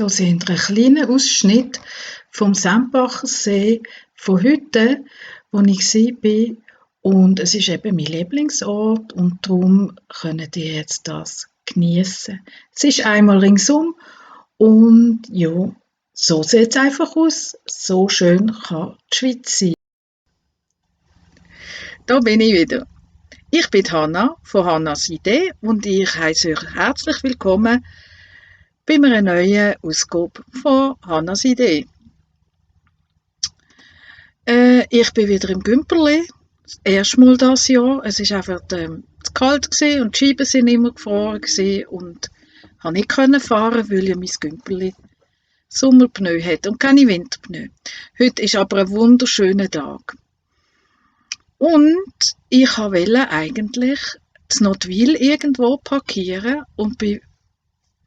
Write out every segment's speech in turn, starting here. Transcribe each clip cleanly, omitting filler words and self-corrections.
Hier sehen wir einen kleinen Ausschnitt vom Sempacher See von heute, wo ich war. Und es ist eben mein Lieblingsort und darum könnt ihr jetzt das genießen. Es ist einmal ringsum und ja, so sieht es einfach aus. So schön kann die Schweiz sein. Da bin ich wieder. Ich bin Hanna von Hannas Idee und ich heiße euch herzlich willkommen bei einer neuen Ausgabe von Hannas Idee. Ich bin wieder im Gümperli, das erste Mal dieses Jahr. Es war einfach zu kalt gewesen und die Scheiben sind immer gefroren gewesen und ich konnte nicht fahren, weil ja mein Gümperli Sommerpneu hat und keine Winterpneu. Heute ist aber ein wunderschöner Tag. Und ich wollte eigentlich zu Notwil irgendwo parkieren und bin,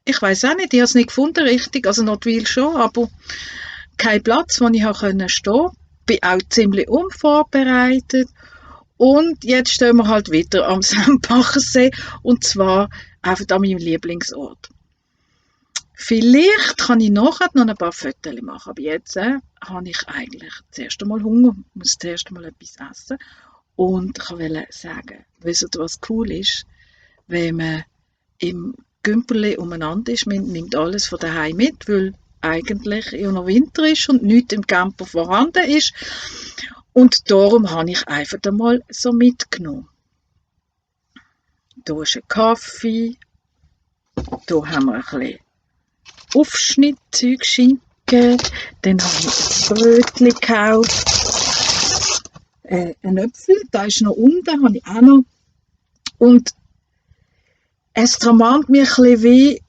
ich weiss auch nicht, ich habe es nicht gefunden richtig, also Notwil schon, aber kein Platz, wo ich stehen konnte. Bin auch ziemlich unvorbereitet und jetzt stehen wir halt wieder am Sempacher See und zwar einfach an meinem Lieblingsort. Vielleicht kann ich nachher noch ein paar Fotos machen, aber jetzt habe ich eigentlich das erste Mal Hunger, muss das erste Mal etwas essen und ich wollte sagen, wisst ihr, was cool ist, wenn man im Gümperli umeinander ist, man nimmt alles von daheim mit, weil eigentlich ja noch Winter ist und nichts im Camper vorhanden ist. Und darum habe ich einfach einmal so mitgenommen. Hier ist ein Kaffee, hier haben wir ein bisschen Aufschnittzeug, Schinken, dann habe ich ein Brötchen gekauft, einen Äpfel, da ist noch unten, habe ich auch noch. Und es tramant mir ein bisschen wie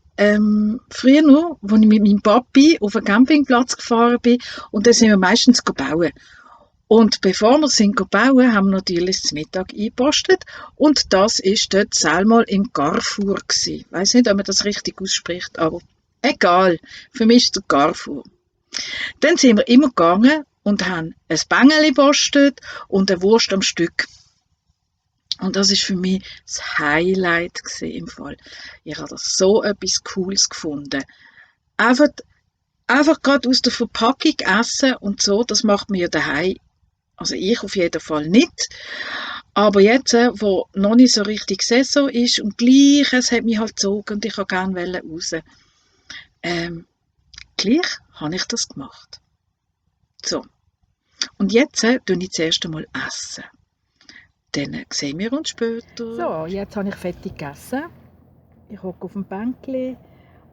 früher noch, als ich mit meinem Papi auf einen Campingplatz gefahren bin und dann sind wir meistens bauen. Und bevor wir sind bauen, haben wir natürlich zum Mittag eingepostet und das ist dort selber im Carrefour gewesen. Ich weiss nicht, ob man das richtig ausspricht, aber egal, für mich ist es der Carrefour. Dann sind wir immer gegangen und haben ein Bängeli gepostet und eine Wurst am Stück. Und das ist für mich das Highlight im Fall. Ich habe das so etwas Cooles gefunden. Einfach gerade aus der Verpackung essen und so, das macht mir daheim. Also ich auf jeden Fall nicht. Aber jetzt, wo noch nicht so richtig Saison ist und gleich, es hat mich halt gezogen und ich wollte gerne raus. Gleich habe ich das gemacht. So. Und jetzt tue ich das erste Mal essen. Dann sehen wir uns später. So, jetzt habe ich fertig gegessen. Ich hocke auf dem Bänkli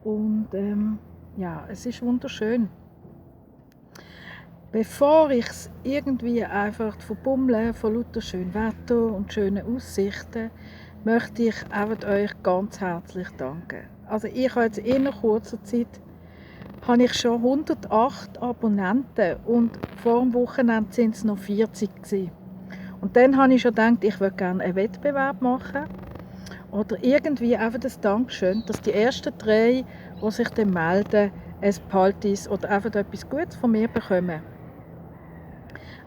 und ja, es ist wunderschön. Bevor ich es irgendwie einfach verbummle von lauter schönem Wetter und schönen Aussichten, möchte ich euch ganz herzlich danken. Also ich habe jetzt in kurzer Zeit habe ich schon 108 Abonnenten und vor dem Wochenende sind es noch 40 gewesen. Und dann habe ich schon gedacht, ich würde gerne einen Wettbewerb machen. Oder irgendwie einfach das Dankeschön, dass die ersten 3, die sich dann melden, ein Paltis oder einfach etwas Gutes von mir bekommen.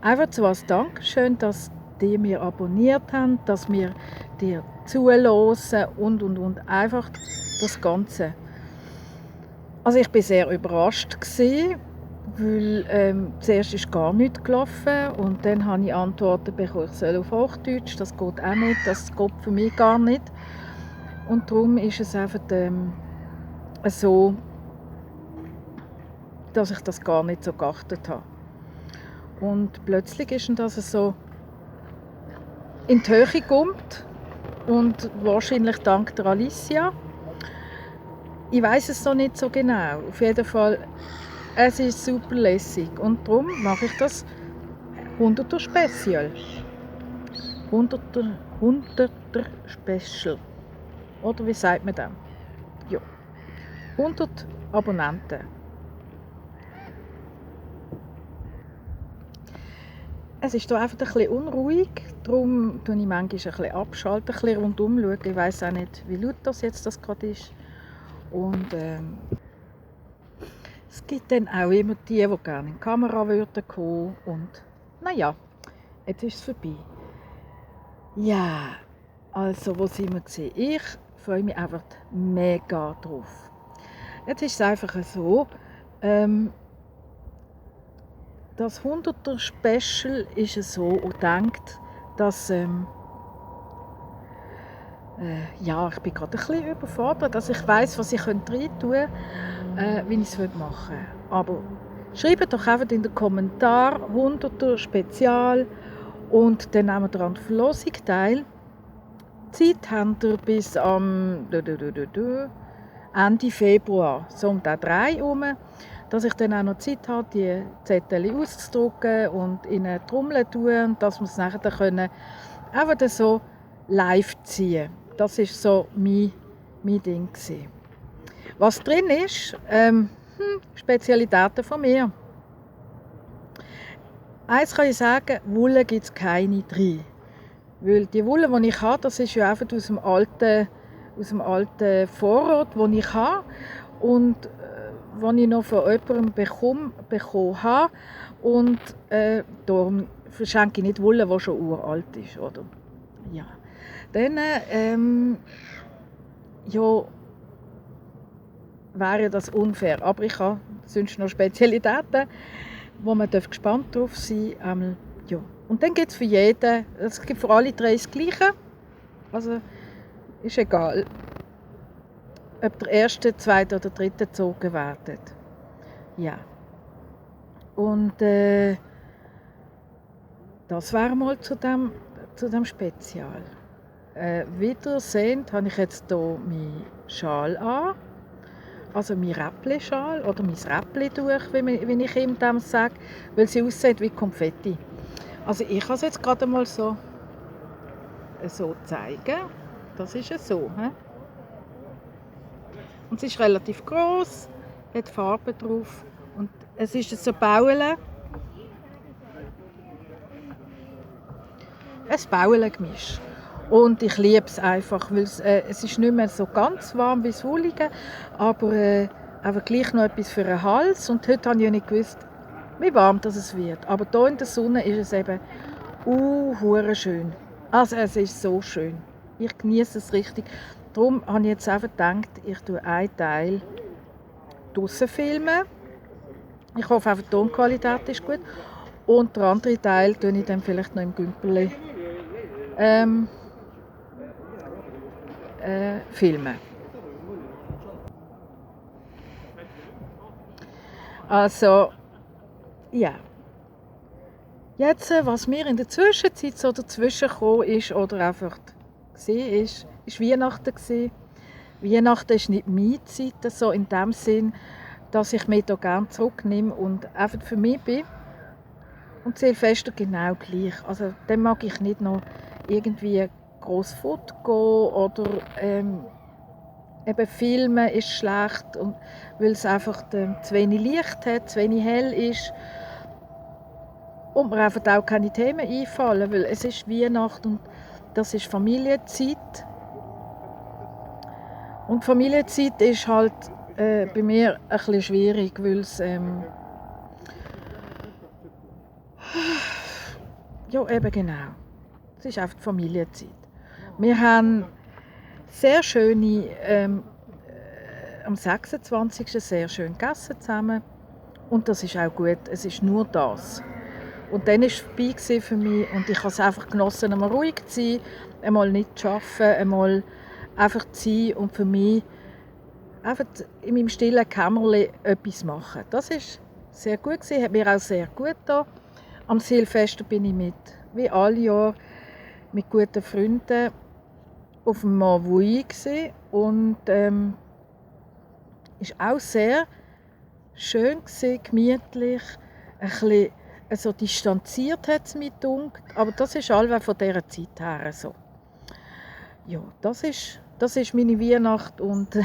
Einfach so als Dankeschön, dass die mir abonniert haben, dass wir dir zuhören und. Einfach das Ganze. Also ich war sehr überrascht, weil zuerst ist gar nichts gelaufen und dann habe ich Antworten bekommen, ich soll auf Hochdeutsch, das geht auch nicht, das geht für mich gar nicht. Und darum ist es einfach so, dass ich das gar nicht so geachtet habe. Und plötzlich ist das so in die Höhe gekommen und wahrscheinlich dank der Alicia. Ich weiss es noch nicht so genau. Auf jeden Fall, es ist super lässig und darum mache ich das 100er Special. 100er Special. Oder wie sagt man das? Ja. 100 Abonnenten. Es ist hier einfach ein bisschen unruhig, darum schalte ich manchmal ein bisschen abschalten, ein bisschen rundum schauen. Ich weiss auch nicht, wie laut das jetzt gerade ist. Und es gibt dann auch immer die gerne in die Kamera würden kommen. Und naja, jetzt ist es vorbei. Ja, also wo sind wir gewesen? Ich freue mich einfach mega drauf. Jetzt ist es einfach so, das 100er Special ist es so gedacht, dass ja, ich bin gerade ein bisschen überfordert, dass ich weiss, was ich rein tun könnte, wie ich es machen will. Aber schreibt doch einfach in den Kommentaren 100er Spezial und dann nehmen wir daran die Verlosung teil. Zeit habt ihr bis am Ende Februar, so um den 3 herum, dass ich dann auch noch Zeit habe, die Zettel auszudrucken und in eine Trommel zu tun und dass wir es nachher dann können, einfach so live ziehen. Das war so mein Ding. Was drin ist, Spezialitäten von mir. Eins kann ich sagen, Wolle gibt es keine drin. Weil die Wolle, die ich habe, das ist ja einfach aus dem alten Vorrat, den ich habe und den ich noch von jemandem bekommen habe. Und darum verschenke ich nicht Wolle, die schon uralt ist. Oder? Ja. Dann ja, wäre das unfair. Aber ich habe sonst noch Spezialitäten, wo man gespannt drauf sein darf. Ja. Und dann gibt es für jeden, es gibt für alle 3 das Gleiche. Also ist egal, ob der erste, zweite oder dritte gezogen werden. Ja. Und das wäre mal zu dem Spezial. Wiedersehen habe ich jetzt hier meinen Schal an. Also mein Räppli-Schal oder mein Räppli-Tuch, wie ich ihm das sage, weil sie aussieht wie Konfetti. Also ich kann es jetzt gerade mal so zeigen. Das ist es so. He? Und es ist relativ gross, hat Farben drauf und es ist so Baule. Ein Baulengemisch. Und ich liebe es einfach, weil es ist nicht mehr so ganz warm wie das Wollige, aber einfach gleich noch etwas für den Hals. Und heute habe ich ja nicht gewusst, wie warm es wird. Aber hier in der Sonne ist es eben hure schön. Also es ist so schön. Ich genieße es richtig. Darum habe ich jetzt einfach gedacht, ich tue einen Teil draussen filmen. Ich hoffe einfach, die Tonqualität ist gut. Und den anderen Teil filme ich dann vielleicht noch im Gümperli. Filmen. Also, ja. Jetzt, was mir in der Zwischenzeit so dazwischen gekommen ist oder einfach gesehen ist Weihnachten gewesen. Weihnachten ist nicht meine Zeit, so in dem Sinn, dass ich mich da gerne zurücknehme und einfach für mich bin. Und Silvester genau gleich. Also, dann mag ich nicht noch irgendwie gross Foto gehen oder eben filmen ist schlecht, und weil es einfach zu wenig Licht hat, zu wenig hell ist und mir einfach auch keine Themen einfallen, weil es ist Weihnachten und das ist Familienzeit. Und Familienzeit ist halt bei mir ein bisschen schwierig, weil es ja eben genau, es ist einfach Familienzeit. Wir haben sehr schöne, am 26. sehr schön gegessen zusammen und das ist auch gut, es ist nur das. Und dann war es vorbei für mich und ich habe es einfach genossen, einmal ruhig zu sein, einmal nicht zu arbeiten, einmal einfach zu sein und für mich einfach in meinem stillen Kämmerlein etwas machen. Das war sehr gut, hat mir auch sehr gut getan. Am Silvester bin ich wie alle Jahre mit guten Freunden auf dem Mont Vuilly und ist auch sehr schön gewesen, gemütlich, ein bisschen so distanziert hat es mich gedacht, aber das ist allweil von dieser Zeit her so. Ja, das ist meine Weihnacht und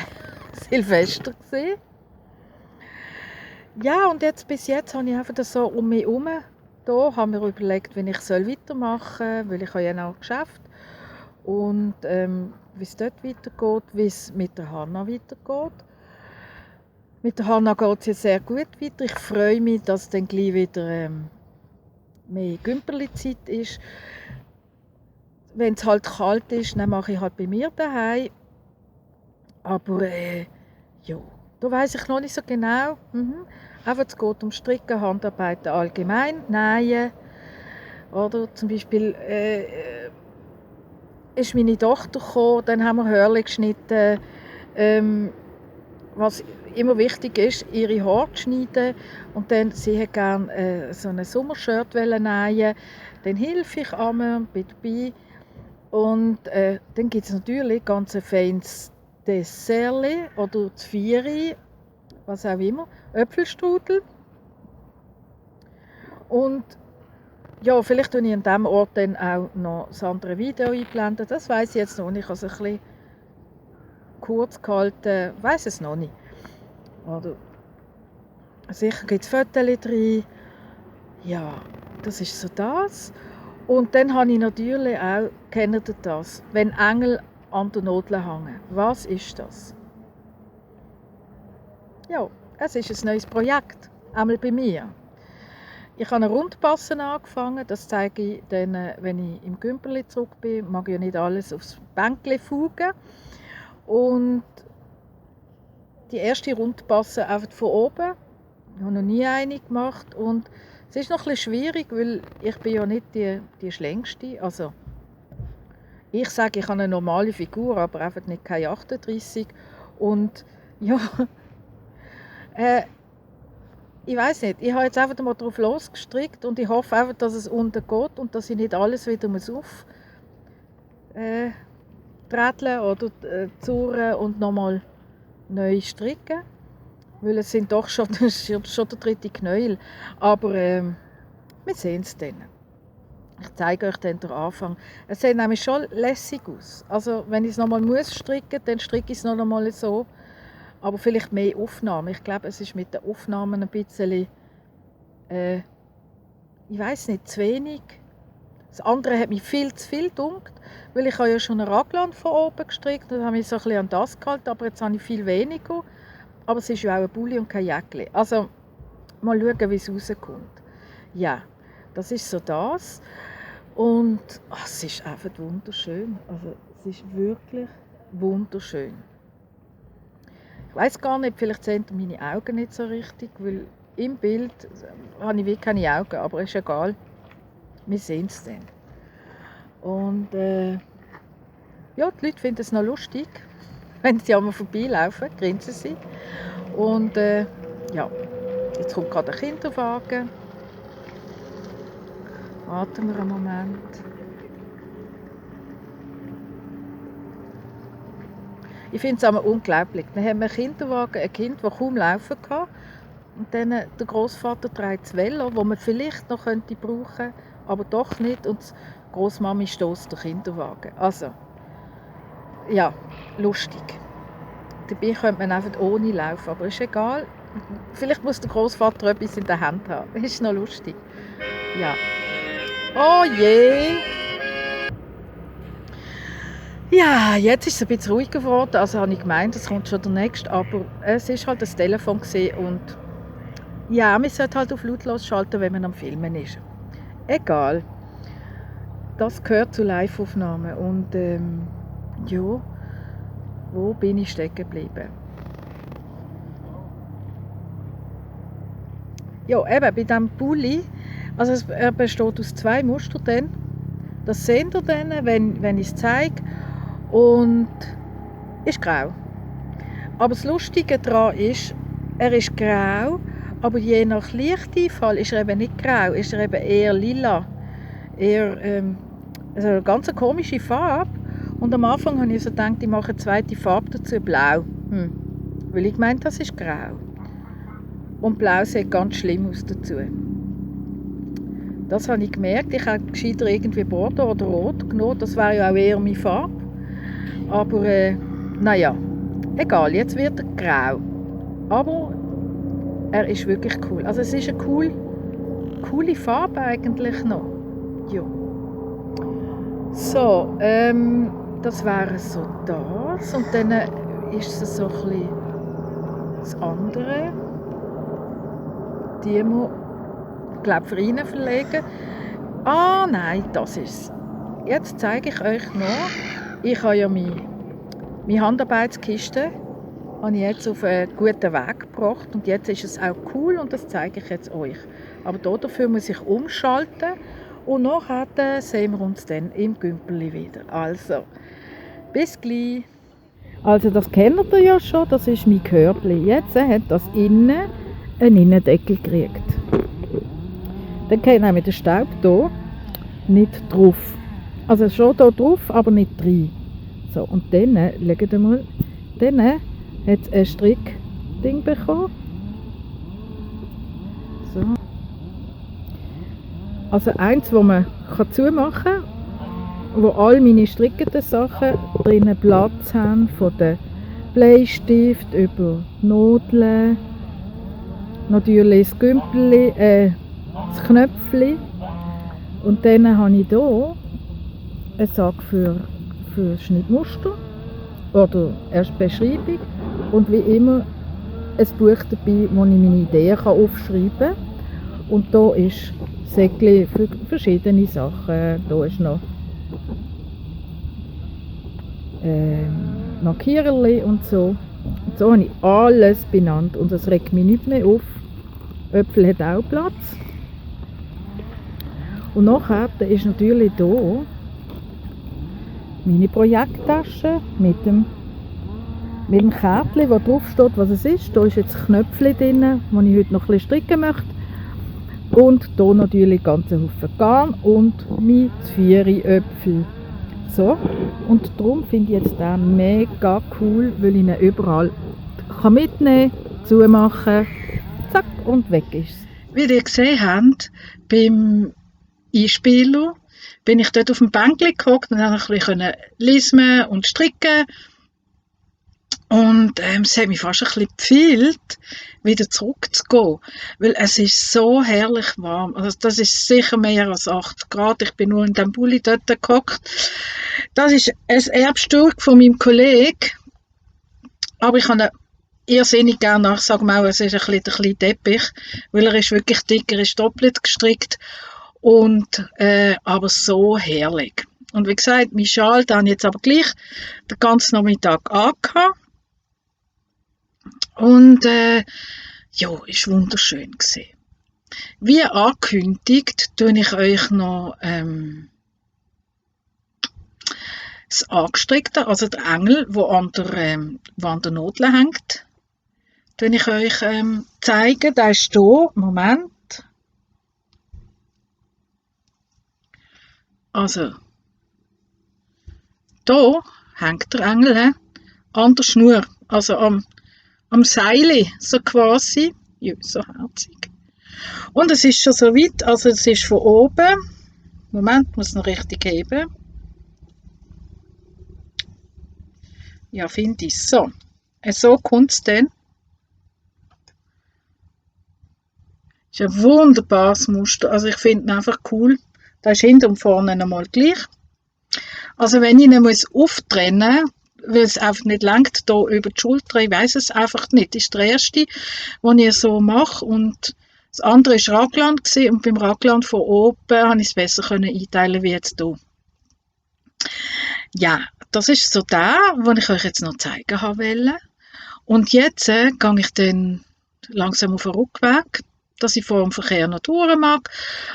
Silvester gewesen. Ja, und bis jetzt habe ich einfach das so um mich herum. Da habe ich mir überlegt, wie ich weitermachen soll, weil ich habe ja noch Geschäft. Und wie es dort weitergeht, wie es mit der Hanna weitergeht. Mit der Hanna geht es jetzt sehr gut weiter. Ich freue mich, dass dann gleich wieder mehr Gümperli-Zeit ist. Wenn es halt kalt ist, dann mache ich halt bei mir daheim. Aber ja, Da weiss ich noch nicht so genau. Einfach, es geht um Stricken, Handarbeiten allgemein, Nähen. Oder zum Beispiel ist meine Tochter gekommen, dann haben wir Hörli geschnitten. Was immer wichtig ist, ihre Haare zu schneiden. Und dann, sie hat gerne so ein Sommershirt nähen. Dann helfe ich einmal, bin dabei. Und dann gibt es natürlich ganz ein feines Dessert oder Zvieri, was auch immer, Äpfelstrudel. Und ja, vielleicht tue ich an diesem Ort dann auch noch das andere Video einblenden. Das weiss ich jetzt noch nicht. Ich habe es ein bisschen kurz gehalten, weiss es noch nicht. Oder sicher gibt es Fotos drin. Ja, das ist so das. Und dann habe ich natürlich auch, kennt ihr das, wenn Engel an der Nadel hängen. Was ist das? Ja, es ist ein neues Projekt, einmal bei mir. Ich habe eine Rundpassen angefangen, das zeige ich dann, wenn ich im Gümperli zurück bin. Ich mag ja nicht alles aufs Bänkchen fugen. Und die erste Rundpasse einfach von oben. Ich habe noch nie eine gemacht. Und es ist noch ein bisschen schwierig, weil ich bin ja nicht die Schlängste. Also, ich sage, ich habe eine normale Figur, aber einfach nicht keine 38. Und ja, ich weiß nicht, ich habe jetzt einfach mal drauf losgestrickt und ich hoffe einfach, dass es untergeht und dass ich nicht alles wieder auftreten oder zurren und nochmal neu stricken. Weil es sind doch schon der dritte Knäuel. Aber wir sehen es dann. Ich zeige euch dann den Anfang. Es sieht nämlich schon lässig aus. Also wenn ich es nochmal stricken muss, dann stricke ich es noch einmal so. Aber vielleicht mehr Aufnahmen. Ich glaube, es ist mit den Aufnahmen ein bisschen, ich weiß nicht, zu wenig. Das andere hat mich viel zu viel gedunkt, weil ich habe ja schon ein Raglan von oben gestrickt und habe mich so ein bisschen an das gehalten, aber jetzt habe ich viel weniger. Aber es ist ja auch ein Pulli und kein Jäckchen. Also mal schauen, wie es rauskommt. Ja, das ist so das. Und es ist einfach wunderschön. Also es ist wirklich wunderschön. Ich weiss gar nicht, vielleicht sehen meine Augen nicht so richtig, weil im Bild habe ich wirklich keine Augen, aber ist egal. Wir sehen es dann. Und ja, die Leute finden es noch lustig, wenn sie einmal vorbeilaufen, grinsen sie. Und ja, jetzt kommt gerade der Kinderwagen. Warten wir einen Moment. Ich finde es aber unglaublich. Dann haben wir einen Kinderwagen, ein Kind, das kaum laufen kann. Und dann der Großvater trägt das Velo, das man vielleicht noch brauchen könnte, aber doch nicht. Und die Großmami stößt den Kinderwagen. Also, ja, lustig. Dabei könnte man einfach ohne laufen, aber ist egal. Vielleicht muss der Großvater etwas in der Hand haben. Ist noch lustig. Ja. Oh je! Ja, jetzt ist es ein bisschen ruhiger geworden. Also habe ich gemeint, es kommt schon der nächste. Aber es war halt das Telefon und ja, man sollte halt auf lautlos schalten, wenn man am Filmen ist. Egal. Das gehört zu Live-Aufnahmen. Und ja, wo bin ich stecken geblieben? Ja, eben bei diesem Pulli, also er besteht aus 2 Mustern. Das seht ihr dann, wenn ich es zeige. Und ist grau. Aber das Lustige daran ist, er ist grau, aber je nach Lichteinfall ist er eben nicht grau, ist er eben eher lila. Eher, also eine ganz komische Farbe. Und am Anfang habe ich so gedacht, ich mache eine zweite Farbe dazu, blau. Weil ich meinte, das ist grau. Und blau sieht ganz schlimm aus dazu. Das habe ich gemerkt. Ich habe gescheiter irgendwie Bordeaux oder Rot genommen. Das wäre ja auch eher meine Farbe. Aber naja, egal, jetzt wird er grau. Aber er ist wirklich cool. Also es ist eine coole Farbe eigentlich noch. Ja. So, das wäre so das. Und dann ist es so ein bisschen das andere. Die muss ich glaube für rein verlegen. Ah nein, das ist es. Jetzt zeige ich euch noch. Ich habe ja meine Handarbeitskiste habe ich jetzt auf einen guten Weg gebracht und jetzt ist es auch cool und das zeige ich jetzt euch. Aber dafür muss ich umschalten und nachher sehen wir uns dann im Gümpeli wieder. Also, bis gleich. Also das kennt ihr ja schon, das ist mein Körbli. Jetzt hat das innen einen Innendeckel gekriegt. Dann geht nämlich der Staub hier nicht drauf. Also schon hier drauf, aber nicht rein. So, und dann, schaut mal, dann hat es ein Strickding bekommen. So. Also eins, das man zumachen kann, wo all meine strickenden Sachen drinnen Platz haben, von den Bleistift über Nadeln, natürlich das Gümpeli, das Knöpfchen und dann habe ich hier einen Sack für Schnittmuster oder erst Beschreibung und wie immer ein Buch dabei, wo ich meine Ideen aufschreiben kann. Und da ist Säckchen für verschiedene Sachen. Da ist noch Markiererli und so. Und so habe ich alles benannt und es regt mich nicht mehr auf. Äpfel hat auch Platz. Und nachher ist natürlich hier meine Projekttasche mit dem Kärtchen, wo drauf steht, was es ist. Da ist jetzt ein Knöpfchen drin, wo ich heute noch ein bisschen stricken möchte. Und hier natürlich ganz Haufen Garn und mein 4 Äpfel. So, und darum finde ich jetzt den mega cool, weil ich ihn überall mitnehmen kann, zumachen, zack und weg ist es. Wie ihr gesehen habt, beim Einspieler bin ich dort auf dem Bänkchen gehockt und konnte ein bisschen lesen und stricken. Und es hat mich fast ein bisschen gefühlt, wieder zurückzugehen, weil es ist so herrlich warm. Also das ist sicher mehr als 8 Grad. Ich bin nur in dem Bulli dort gehockt. Das ist ein Erbstück von meinem Kollegen, aber ich habe ihn irrsinnig gerne nach. Sag mal, es ist ein bisschen Teppich, weil er ist wirklich dick, er ist doppelt gestrickt und aber so herrlich. Und wie gesagt, mein Schal, den habe ich jetzt aber gleich den ganzen Nachmittag angehabt. Und ja, ist wunderschön gewesen. Wie angekündigt, tue ich euch noch das Angestrickte, also der Engel, der an der Nadel hängt, tue ich euch zeigen. Der ist hier, Moment. Also, hier hängt der Engel an der Schnur, also am Seil, so quasi. Ja, so herzig. Und es ist schon so weit, also es ist von oben. Moment, muss noch richtig heben. Ja, finde ich. So. So kommt es dann. Ist ein wunderbares Muster. Also ich finde ihn einfach cool. Da ist hinten und vorne einmal gleich. Also wenn ich ihn auftrennen muss, weil es einfach nicht langt, hier über die Schulter, ich weiss es einfach nicht. Das ist der erste, den ich so mache. Und das andere war Raglan und beim Raglan von oben konnte ich es besser einteilen wie jetzt hier. Ja, das ist so der, den ich euch jetzt noch zeigen wollte. Und jetzt gehe ich dann langsam auf den Rückweg, dass ich vor dem Verkehr noch durch mag,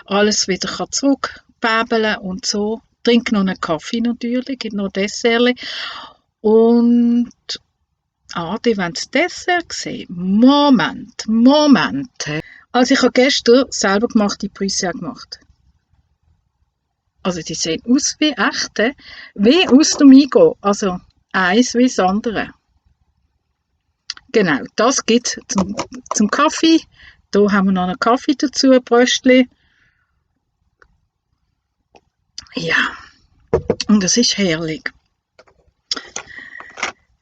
alles wieder zurückbäbeln und so. Trinke noch einen Kaffee natürlich, gibt noch ein Dessert. Und, die wollen das Dessert sehen. Moment. Also ich habe gestern selber gemachte Prüsia gemacht. Also die sehen aus wie echte, wie aus dem Migo. Also eins wie das andere. Genau, das gibt es zum Kaffee. Da haben wir noch einen Kaffee dazu, ein Bröstchen. Ja, und das ist herrlich.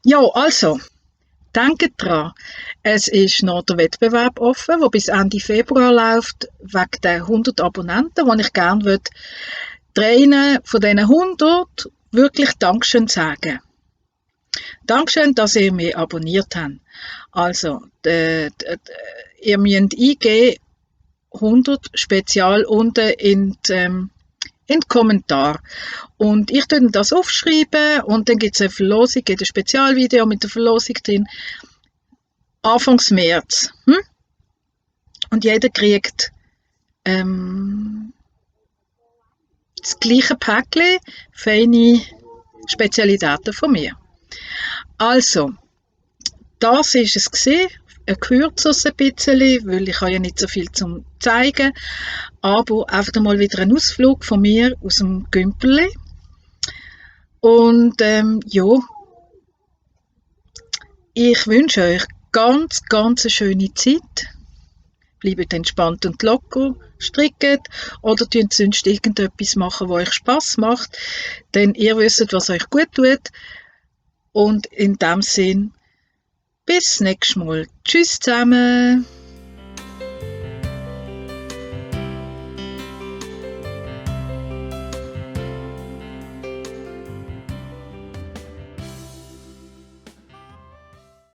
Ja, also, denkt dran, es ist noch der Wettbewerb offen, der bis Ende Februar läuft, wegen der 100 Abonnenten, die ich gerne drei von diesen 100 wirklich Dankeschön sagen. Dankeschön, dass ihr mich abonniert habt. Also, ihr müsst eingeben, 100 Spezial unten in den Kommentar. Und ich tue das aufschreiben und dann gibt es eine Verlosung, ein Spezialvideo mit der Verlosung drin. Anfangs März. Und jeder kriegt das gleiche Päckchen, feine Spezialitäten von mir. Also, das war es gewesen. Ein kürzeres ein bisschen, weil ich habe ja nicht so viel zum zeigen. Aber einfach mal wieder ein Ausflug von mir aus dem Gümperli. Und ja, ich wünsche euch ganz eine schöne Zeit. Bleibt entspannt und locker, strickt oder tut sonst irgendetwas machen, was euch Spass macht. Denn ihr wisst, was euch gut tut. Und in dem Sinn, bis nächstes Mal. Tschüss zusammen.